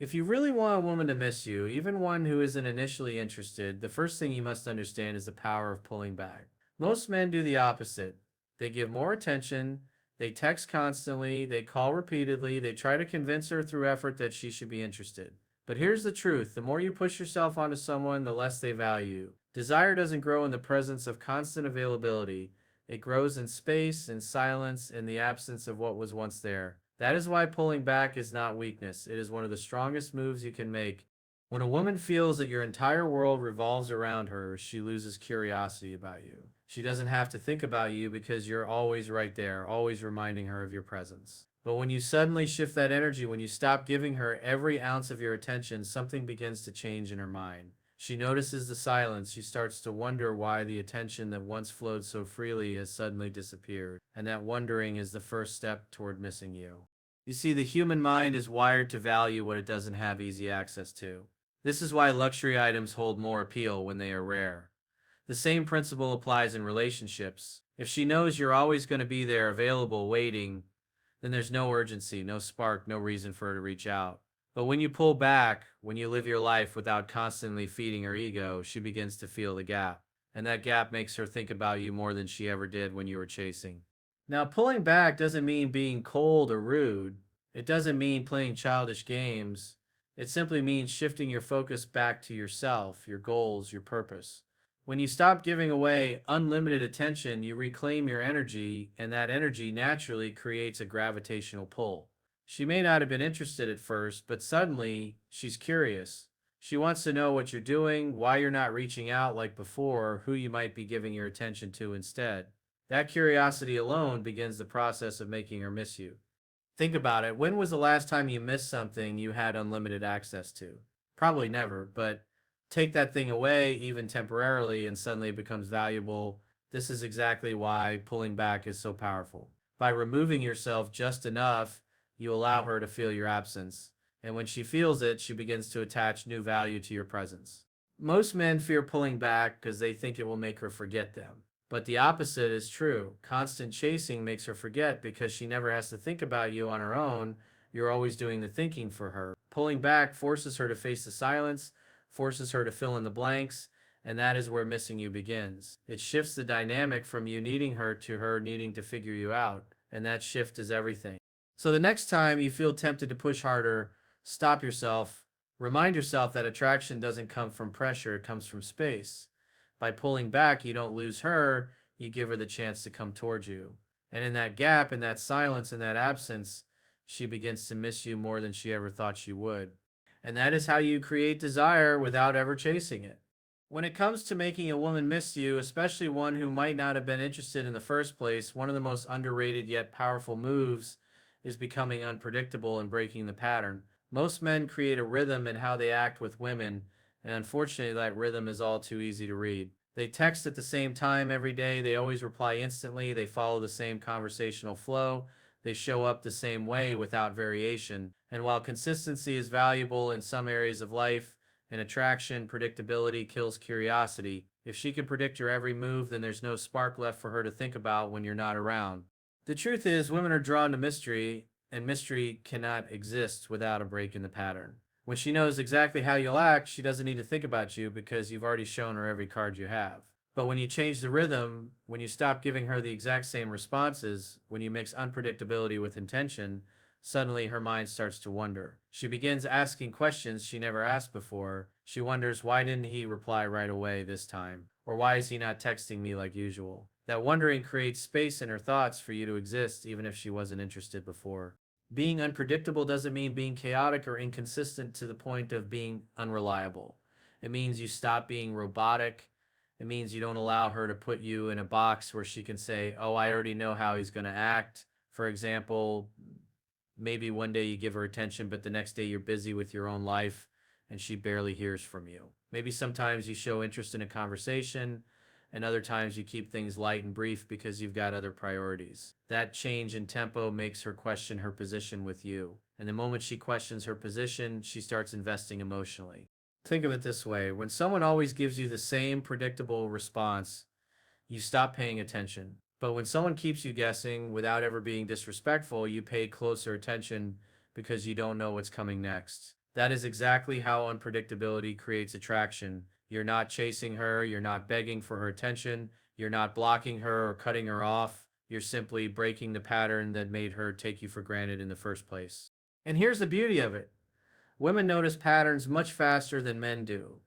If you really want a woman to miss you, even one who isn't initially interested, the first thing you must understand is the power of pulling back. Most men do the opposite. They give more attention, they text constantly, they call repeatedly, they try to convince her through effort that she should be interested. But here's the truth: the more you push yourself onto someone, the less they value you. Desire doesn't grow in the presence of constant availability, it grows in space, in silence, in the absence of what was once there. That is why pulling back is not weakness. It is one of the strongest moves you can make. When a woman feels that your entire world revolves around her, she loses curiosity about you. She doesn't have to think about you because you're always right there, always reminding her of your presence. But when you suddenly shift that energy, when you stop giving her every ounce of your attention, something begins to change in her mind. She notices the silence. She starts to wonder why the attention that once flowed so freely has suddenly disappeared. And that wondering is the first step toward missing you. You see, the human mind is wired to value what it doesn't have easy access to. This is why luxury items hold more appeal when they are rare. The same principle applies in relationships. If she knows you're always going to be there, available, waiting, then there's no urgency, no spark, no reason for her to reach out. But when you pull back, when you live your life without constantly feeding her ego, she begins to feel the gap. And that gap makes her think about you more than she ever did when you were chasing. Now, pulling back doesn't mean being cold or rude. It doesn't mean playing childish games. It simply means shifting your focus back to yourself, your goals, your purpose. When you stop giving away unlimited attention, you reclaim your energy, and that energy naturally creates a gravitational pull. She may not have been interested at first, but suddenly she's curious. She wants to know what you're doing, why you're not reaching out like before, who you might be giving your attention to instead. That curiosity alone begins the process of making her miss you. Think about it. When was the last time you missed something you had unlimited access to? Probably never, but take that thing away, even temporarily, and suddenly it becomes valuable. This is exactly why pulling back is so powerful. By removing yourself just enough, you allow her to feel your absence. And when she feels it, she begins to attach new value to your presence. Most men fear pulling back because they think it will make her forget them. But the opposite is true. Constant chasing makes her forget because she never has to think about you on her own. You're always doing the thinking for her. Pulling back forces her to face the silence, forces her to fill in the blanks, and that is where missing you begins. It shifts the dynamic from you needing her to her needing to figure you out, and that shift is everything. So the next time you feel tempted to push harder, stop yourself. Remind yourself that attraction doesn't come from pressure, it comes from space. By pulling back, you don't lose her, you give her the chance to come towards you. And in that gap, in that silence, in that absence, she begins to miss you more than she ever thought she would. And that is how you create desire without ever chasing it. When it comes to making a woman miss you, especially one who might not have been interested in the first place, one of the most underrated yet powerful moves is becoming unpredictable and breaking the pattern. Most men create a rhythm in how they act with women, and unfortunately, that rhythm is all too easy to read. They text at the same time every day, they always reply instantly, they follow the same conversational flow, they show up the same way without variation. And while consistency is valuable in some areas of life, in attraction, predictability kills curiosity. If she can predict your every move, then there's no spark left for her to think about when you're not around. The truth is, women are drawn to mystery, and mystery cannot exist without a break in the pattern. When she knows exactly how you'll act, she doesn't need to think about you because you've already shown her every card you have. But when you change the rhythm, when you stop giving her the exact same responses, when you mix unpredictability with intention, suddenly her mind starts to wonder. She begins asking questions she never asked before. She wonders, why didn't he reply right away this time? Or why is he not texting me like usual? That wondering creates space in her thoughts for you to exist even if she wasn't interested before. Being unpredictable doesn't mean being chaotic or inconsistent to the point of being unreliable. It means you stop being robotic. It means you don't allow her to put you in a box where she can say, oh, I already know how he's going to act. For example, maybe one day you give her attention, but the next day you're busy with your own life and she barely hears from you. Maybe sometimes you show interest in a conversation, and other times you keep things light and brief because you've got other priorities. That change in tempo makes her question her position with you. And the moment she questions her position, she starts investing emotionally. Think of it this way: when someone always gives you the same predictable response, you stop paying attention. But when someone keeps you guessing without ever being disrespectful, you pay closer attention because you don't know what's coming next. That is exactly how unpredictability creates attraction. You're not chasing her, you're not begging for her attention, you're not blocking her or cutting her off. You're simply breaking the pattern that made her take you for granted in the first place. And here's the beauty of it: women notice patterns much faster than men do.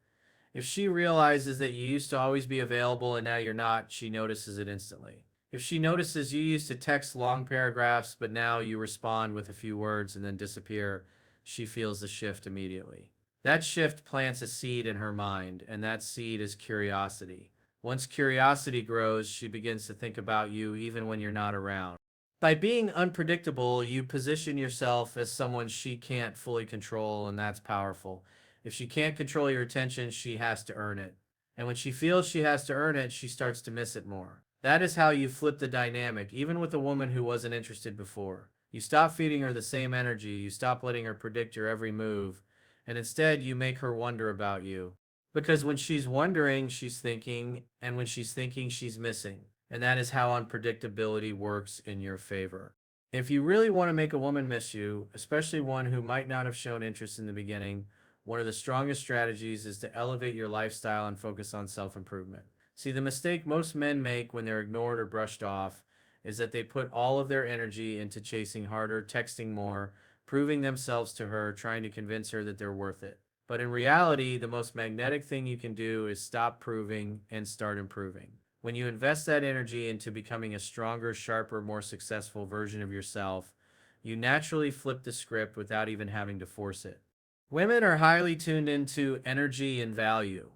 If she realizes that you used to always be available and now you're not, she notices it instantly. If she notices you used to text long paragraphs, but now you respond with a few words and then disappear, she feels the shift immediately. That shift plants a seed in her mind, and that seed is curiosity. Once curiosity grows, she begins to think about you even when you're not around. By being unpredictable, you position yourself as someone she can't fully control, and that's powerful. If she can't control your attention, she has to earn it. And when she feels she has to earn it, she starts to miss it more. That is how you flip the dynamic, even with a woman who wasn't interested before. You stop feeding her the same energy, you stop letting her predict your every move, and instead you make her wonder about you. Because when she's wondering, she's thinking, and when she's thinking, she's missing. And that is how unpredictability works in your favor. If you really want to make a woman miss you, especially one who might not have shown interest in the beginning, one of the strongest strategies is to elevate your lifestyle and focus on self improvement. See, the mistake most men make when they're ignored or brushed off is that they put all of their energy into chasing harder, texting more, proving themselves to her, trying to convince her that they're worth it. But in reality, the most magnetic thing you can do is stop proving and start improving. When you invest that energy into becoming a stronger, sharper, more successful version of yourself, you naturally flip the script without even having to force it. Women are highly tuned into energy and value.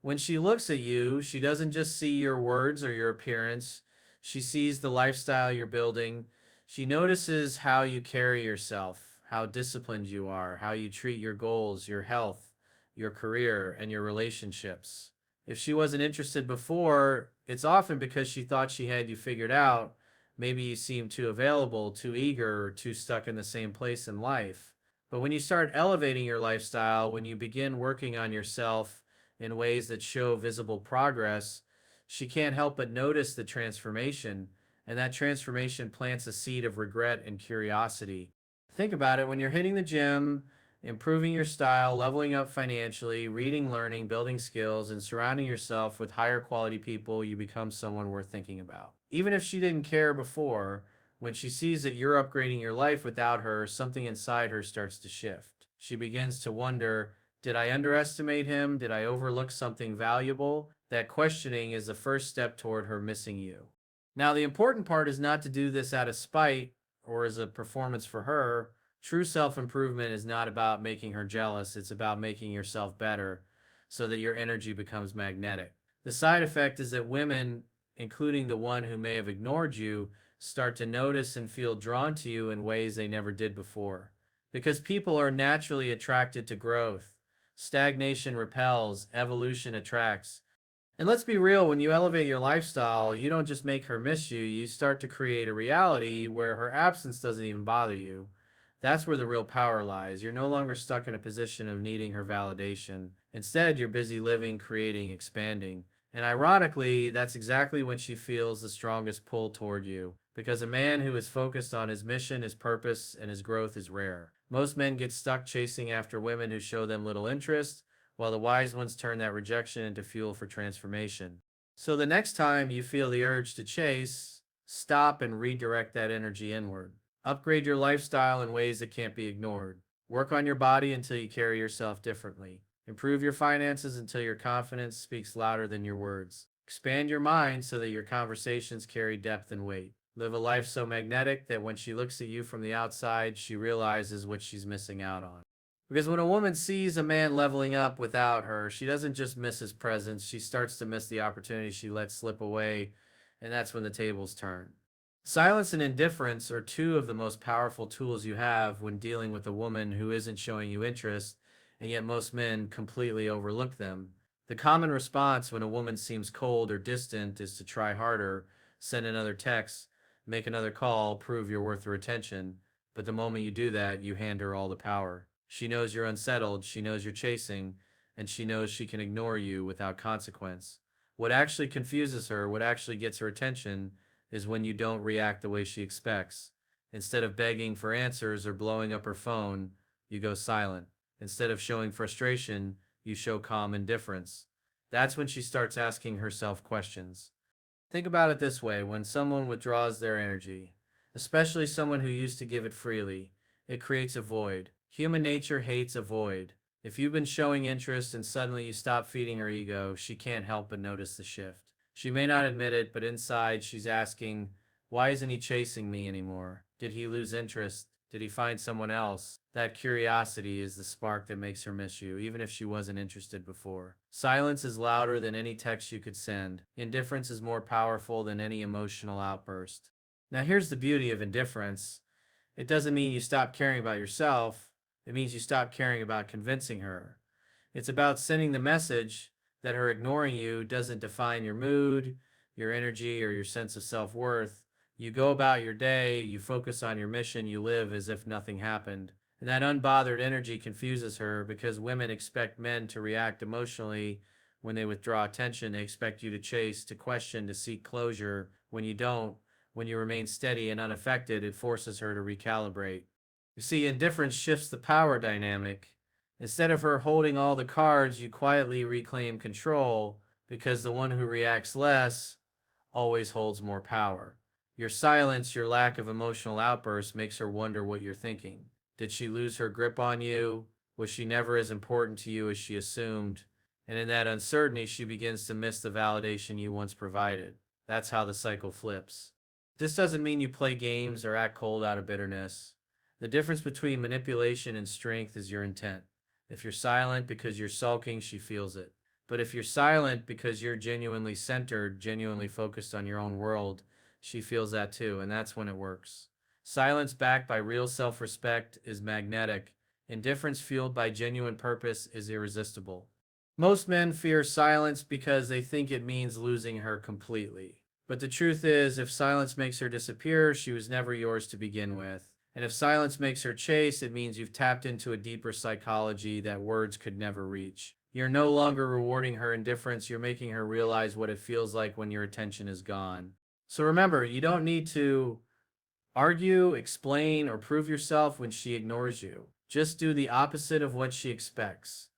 When she looks at you, she doesn't just see your words or your appearance, she sees the lifestyle you're building. She notices how you carry yourself, how disciplined you are, how you treat your goals, your health, your career, and your relationships. If she wasn't interested before, it's often because she thought she had you figured out. Maybe you seemed too available, too eager, or too stuck in the same place in life. But when you start elevating your lifestyle, when you begin working on yourself in ways that show visible progress, she can't help but notice the transformation, and that transformation plants a seed of regret and curiosity. Think about it: when you're hitting the gym, improving your style, leveling up financially, reading, learning, building skills, and surrounding yourself with higher quality people, you become someone worth thinking about. Even if she didn't care before, when she sees that you're upgrading your life without her, something inside her starts to shift. She begins to wonder, did I underestimate him? Did I overlook something valuable? That questioning is the first step toward her missing you. Now, the important part is not to do this out of spite or as a performance for her. True self improvement is not about making her jealous, it's about making yourself better so that your energy becomes magnetic. The side effect is that women, including the one who may have ignored you, start to notice and feel drawn to you in ways they never did before. Because people are naturally attracted to growth. Stagnation repels, evolution attracts. And let's be real, when you elevate your lifestyle, you don't just make her miss you, you start to create a reality where her absence doesn't even bother you. That's where the real power lies. You're no longer stuck in a position of needing her validation. Instead, you're busy living, creating, expanding. And ironically, that's exactly when she feels the strongest pull toward you. Because a man who is focused on his mission, his purpose, and his growth is rare. Most men get stuck chasing after women who show them little interest, while the wise ones turn that rejection into fuel for transformation. So the next time you feel the urge to chase, stop and redirect that energy inward. Upgrade your lifestyle in ways that can't be ignored. Work on your body until you carry yourself differently. Improve your finances until your confidence speaks louder than your words. Expand your mind so that your conversations carry depth and weight. Live a life so magnetic that when she looks at you from the outside, she realizes what she's missing out on. Because when a woman sees a man leveling up without her, she doesn't just miss his presence, she starts to miss the opportunity she let slip away, and that's when the tables turn. Silence and indifference are two of the most powerful tools you have when dealing with a woman who isn't showing you interest, and yet most men completely overlook them. The common response when a woman seems cold or distant is to try harder, send another text, make another call, prove you're worth her attention. But the moment you do that, you hand her all the power. She knows you're unsettled, she knows you're chasing, and she knows she can ignore you without consequence. What actually confuses her, what actually gets her attention, is when you don't react the way she expects. Instead of begging for answers or blowing up her phone, you go silent. Instead of showing frustration, you show calm indifference. That's when she starts asking herself questions. Think about it this way: when someone withdraws their energy, especially someone who used to give it freely, it creates a void. Human nature hates a void. If you've been showing interest and suddenly you stop feeding her ego, she can't help but notice the shift. She may not admit it, but inside she's asking, why isn't he chasing me anymore? Did he lose interest? Did he find someone else? That curiosity is the spark that makes her miss you, even if she wasn't interested before. Silence is louder than any text you could send. Indifference is more powerful than any emotional outburst. Now, here's the beauty of indifference: it doesn't mean you stop caring about yourself, it means you stop caring about convincing her. It's about sending the message that her ignoring you doesn't define your mood, your energy, or your sense of self worth. You go about your day, you focus on your mission, you live as if nothing happened. And that unbothered energy confuses her because women expect men to react emotionally when they withdraw attention. They expect you to chase, to question, to seek closure. When you don't, when you remain steady and unaffected, it forces her to recalibrate. You see, indifference shifts the power dynamic. Instead of her holding all the cards, you quietly reclaim control because the one who reacts less always holds more power. Your silence, your lack of emotional outbursts makes her wonder what you're thinking. Did she lose her grip on you? Was she never as important to you as she assumed? And in that uncertainty, she begins to miss the validation you once provided. That's how the cycle flips. This doesn't mean you play games or act cold out of bitterness. The difference between manipulation and strength is your intent. If you're silent because you're sulking, she feels it. But if you're silent because you're genuinely centered, genuinely focused on your own world, she feels that too, and that's when it works. Silence backed by real self respect is magnetic. Indifference fueled by genuine purpose is irresistible. Most men fear silence because they think it means losing her completely. But the truth is, if silence makes her disappear, she was never yours to begin with. And if silence makes her chase, it means you've tapped into a deeper psychology that words could never reach. You're no longer rewarding her indifference, you're making her realize what it feels like when your attention is gone. So remember, you don't need to argue, explain, or prove yourself when she ignores you. Just do the opposite of what she expects.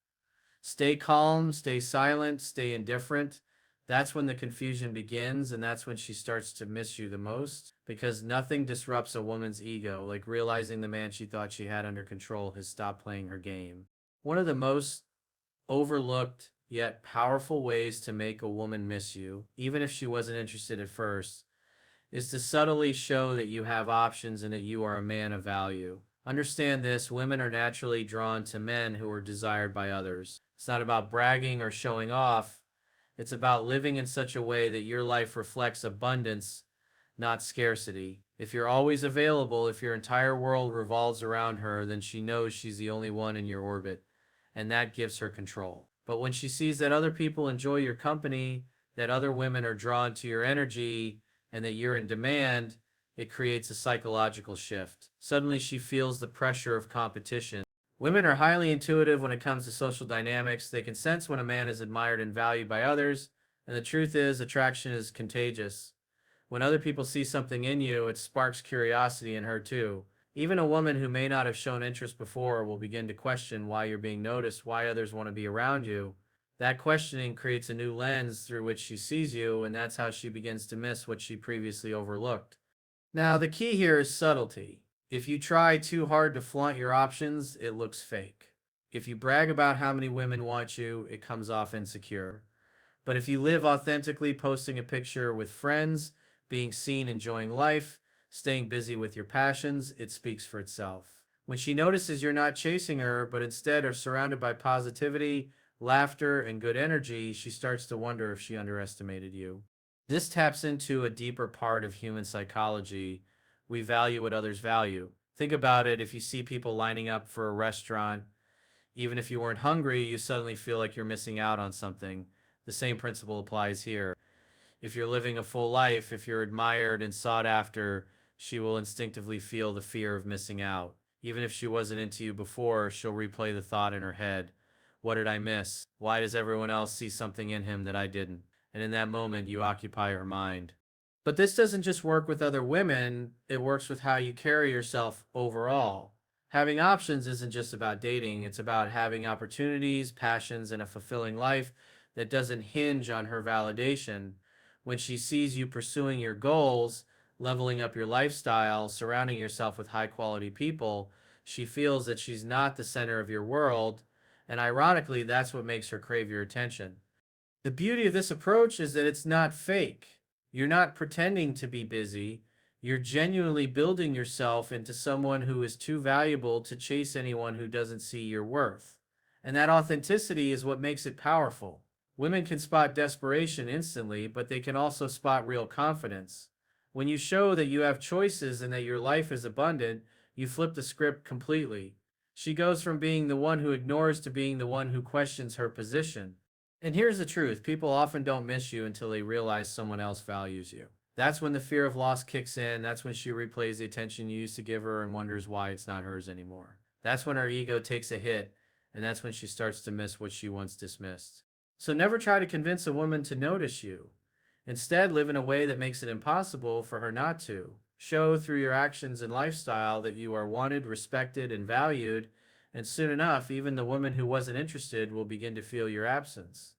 Stay calm, stay silent, stay indifferent. That's when the confusion begins, and that's when she starts to miss you the most, because nothing disrupts a woman's ego like realizing the man she thought she had under control has stopped playing her game. One of the most overlooked yet powerful ways to make a woman miss you, even if she wasn't interested at first, is to subtly show that you have options and that you are a man of value. Understand this: women are naturally drawn to men who are desired by others. It's not about bragging or showing off, it's about living in such a way that your life reflects abundance, not scarcity. If you're always available, if your entire world revolves around her, then she knows she's the only one in your orbit, and that gives her control. But when she sees that other people enjoy your company, that other women are drawn to your energy, and that you're in demand, it creates a psychological shift. Suddenly she feels the pressure of competition. Women are highly intuitive when it comes to social dynamics. They can sense when a man is admired and valued by others, and the truth is, attraction is contagious. When other people see something in you, it sparks curiosity in her too. Even a woman who may not have shown interest before will begin to question why you're being noticed, why others want to be around you. That questioning creates a new lens through which she sees you, and that's how she begins to miss what she previously overlooked. Now, the key here is subtlety. If you try too hard to flaunt your options, it looks fake. If you brag about how many women want you, it comes off insecure. But if you live authentically, posting a picture with friends, being seen enjoying life, staying busy with your passions, it speaks for itself. When she notices you're not chasing her, but instead are surrounded by positivity, laughter, and good energy, she starts to wonder if she underestimated you. This taps into a deeper part of human psychology. We value what others value. Think about it: if you see people lining up for a restaurant, even if you weren't hungry, you suddenly feel like you're missing out on something. The same principle applies here. If you're living a full life, if you're admired and sought after, she will instinctively feel the fear of missing out. Even if she wasn't into you before, she'll replay the thought in her head: what did I miss? Why does everyone else see something in him that I didn't? And in that moment, you occupy her mind. But this doesn't just work with other women, it works with how you carry yourself overall. Having options isn't just about dating, it's about having opportunities, passions, and a fulfilling life that doesn't hinge on her validation. When she sees you pursuing your goals, leveling up your lifestyle, surrounding yourself with high quality people, she feels that she's not the center of your world. And ironically, that's what makes her crave your attention. The beauty of this approach is that it's not fake. You're not pretending to be busy. You're genuinely building yourself into someone who is too valuable to chase anyone who doesn't see your worth. And that authenticity is what makes it powerful. Women can spot desperation instantly, but they can also spot real confidence. When you show that you have choices and that your life is abundant, you flip the script completely. She goes from being the one who ignores to being the one who questions her position. And here's the truth, people often don't miss you until they realize someone else values you. That's when the fear of loss kicks in. That's when she replays the attention you used to give her and wonders why it's not hers anymore. That's when her ego takes a hit, and that's when she starts to miss what she once dismissed. So never try to convince a woman to notice you. Instead, live in a way that makes it impossible for her not to. Show through your actions and lifestyle that you are wanted, respected, and valued, and soon enough, even the woman who wasn't interested will begin to feel your absence.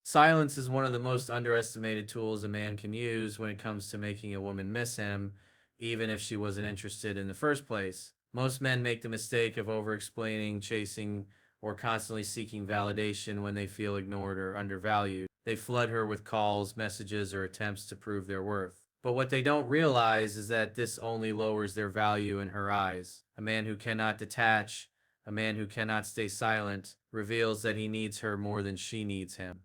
Silence is one of the most underestimated tools a man can use when it comes to making a woman miss him, even if she wasn't interested in the first place. Most men make the mistake of over explaining, chasing, or constantly seeking validation when they feel ignored or undervalued. They flood her with calls, messages, or attempts to prove their worth. But what they don't realize is that this only lowers their value in her eyes. A man who cannot detach, a man who cannot stay silent, reveals that he needs her more than she needs him.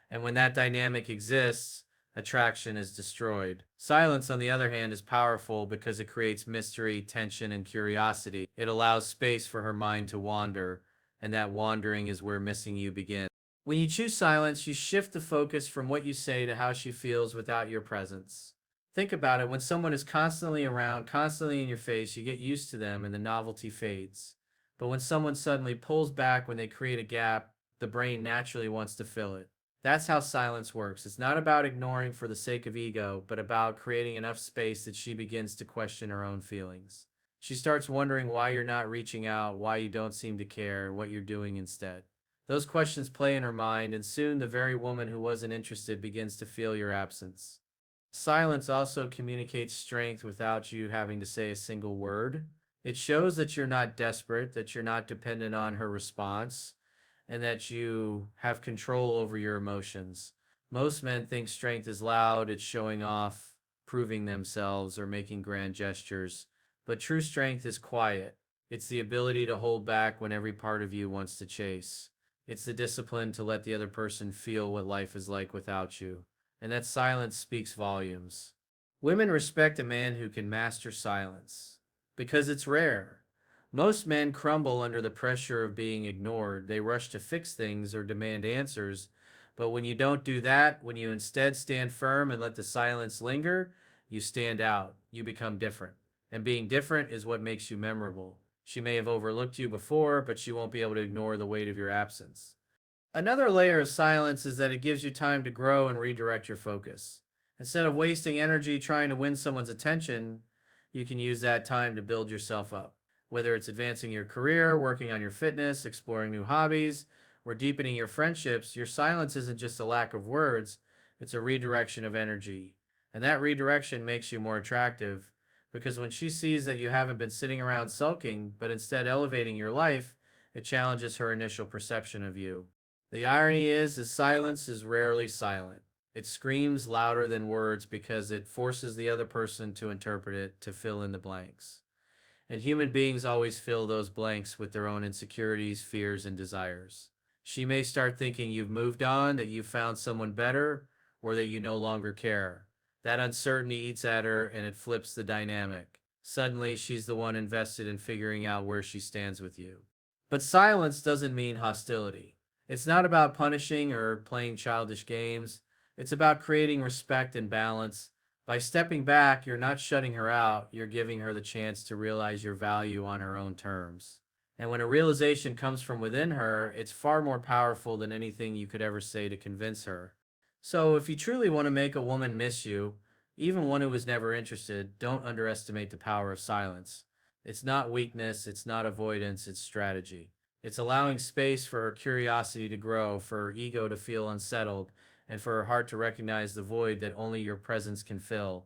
And when that dynamic exists, attraction is destroyed. Silence, on the other hand, is powerful because it creates mystery, tension, and curiosity. It allows space for her mind to wander, and that wandering is where missing you begins. When you choose silence, you shift the focus from what you say to how she feels without your presence. Think about it, when someone is constantly around, constantly in your face, you get used to them and the novelty fades. But when someone suddenly pulls back, when they create a gap, the brain naturally wants to fill it. That's how silence works. It's not about ignoring for the sake of ego, but about creating enough space that she begins to question her own feelings. She starts wondering why you're not reaching out, why you don't seem to care, what you're doing instead. Those questions play in her mind, and soon the very woman who wasn't interested begins to feel your absence. Silence also communicates strength without you having to say a single word. It shows that you're not desperate, that you're not dependent on her response, and that you have control over your emotions. Most men think strength is loud, it's showing off, proving themselves, or making grand gestures. But true strength is quiet. It's the ability to hold back when every part of you wants to chase. It's the discipline to let the other person feel what life is like without you. And that silence speaks volumes. Women respect a man who can master silence because it's rare. Most men crumble under the pressure of being ignored. They rush to fix things or demand answers. But when you don't do that, when you instead stand firm and let the silence linger, you stand out. You become different. And being different is what makes you memorable. She may have overlooked you before, but she won't be able to ignore the weight of your absence. Another layer of silence is that it gives you time to grow and redirect your focus. Instead of wasting energy trying to win someone's attention, you can use that time to build yourself up. Whether it's advancing your career, working on your fitness, exploring new hobbies, or deepening your friendships, your silence isn't just a lack of words, it's a redirection of energy. And that redirection makes you more attractive because when she sees that you haven't been sitting around sulking, but instead elevating your life, it challenges her initial perception of you. The irony is silence is rarely silent. It screams louder than words because it forces the other person to interpret it, to fill in the blanks. And human beings always fill those blanks with their own insecurities, fears, and desires. She may start thinking you've moved on, that you've found someone better, or that you no longer care. That uncertainty eats at her and it flips the dynamic. Suddenly, she's the one invested in figuring out where she stands with you. But silence doesn't mean hostility. It's not about punishing or playing childish games. It's about creating respect and balance. By stepping back, you're not shutting her out, you're giving her the chance to realize your value on her own terms. And when a realization comes from within her, it's far more powerful than anything you could ever say to convince her. So, if you truly want to make a woman miss you, even one who was never interested, don't underestimate the power of silence. It's not weakness, it's not avoidance, it's strategy. It's allowing space for curiosity to grow, for ego to feel unsettled, and for heart to recognize the void that only your presence can fill.